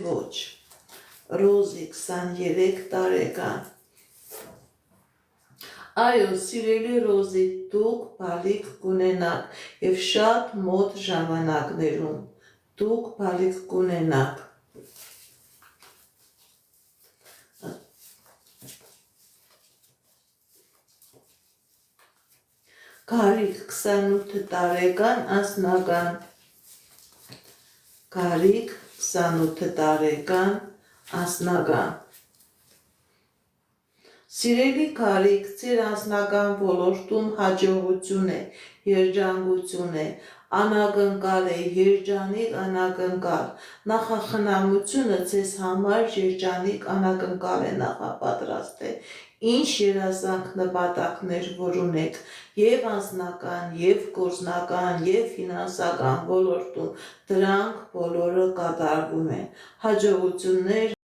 ոչ։ Ռոզի 23 տարեկան։ Այո, սիրելի Ռոզի, դուք բալիկ կունենաք և շատ մոտ ժամանակներում դուք բալիկ կունենաք։ Գարիկ 28 տարեկան անձնական։ Գարիկ 28 տարեկան անձնական։ Սիրելի Գարիկ, ձեր անձնական ոլորտում հաջողություն է, երջանկություն է, անակնկալ է, երջանիկ անակնկալ։ Նախախնամությունը ձեզ համար երջանիկ անակնկալ է նախապատրաստել։ Ինչ երազանք նպատակներ որ ունեք և անձնական, և գործնական, և ֆինանսական ոլորտում, դրանք բոլորը կատարվում են։ Հաջողություններ